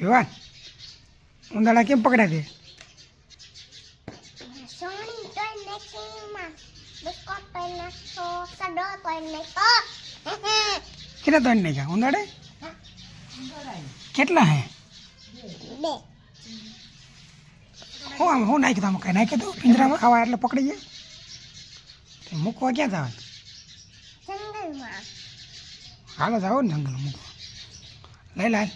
વિવાન ઉંદાડા કેમ પકડ્યા તે? સોની તોય નાખીમાં બિસ્કટ તોય નાખો સડો તોય નાખો કેટલા તોડ નાખ્યા ઉંદાડે? કેટલા હે? બે હું નાખ્યું તમે કઈ નાખ્યું તો પિંજરામાં ખાવા એટલે પકડી ગયા મૂકવા ક્યાં જવાનું? જંગલમાં હાલો જાઓ ને જંગલ મૂકવા લઈ લાલ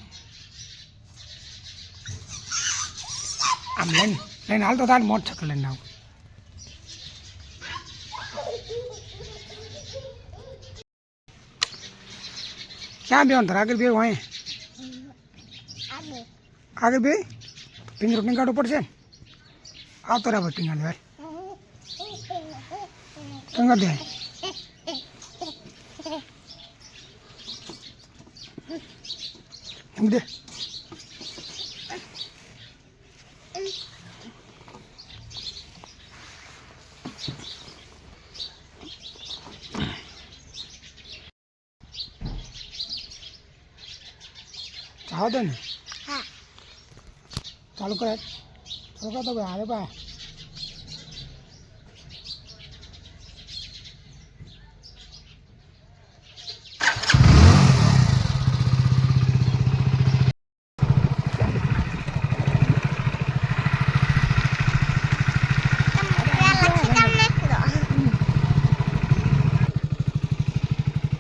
આમ લઈને હાલ તો તાર મોટ છકલ લઈને આવું ક્યાં બેવાનું તાર આગળ બે હોય આબે આગળ બે પિંજરો ટીંગાડવું પડશે ને આવતો રાબર ટીંગાડ ભાઈ ટીંગાડ દે એમ દે ચાલો દે ને હા ચાલુ કરે ચાલુ કર તો ભાઈ હારે ભાઈ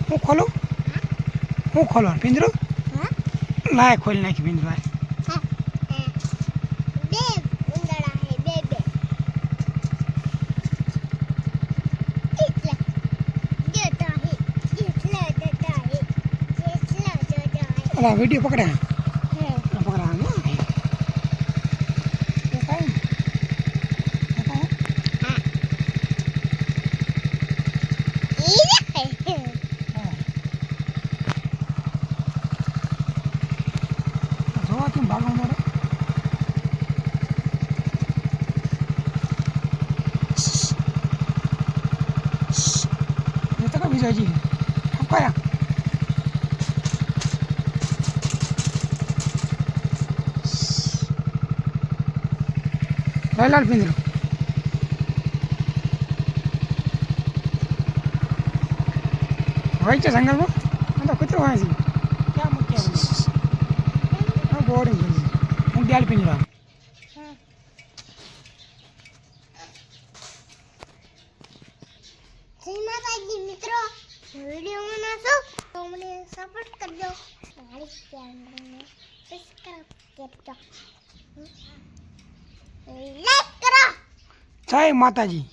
હું ખોલું હું ખોલવાનું પિંજરું લાય ખોલી નાખી પિંજરું લાય બે ઉંદરા હે બે એટલે દેતા હે અલા વિડીયો પકડે હે પકડા જોવા કેમ ભાગવા મળે એ તો કઈ વિજયજી કયા લઈ લાલ પિંજરો હોય છે જંગલમાં તો કૂતરો હોય છે ક્યાં મૂક્યા બોર્ડિંગ હું ડાલ પિંજરા જય માતાજી મિત્રો વિડીયોમાં નાખો તો મને સપોર્ટ કરજો મારી ચેનલને સબસ્ક્રાઇબ કરજો લાઈક કરો જય માતાજી.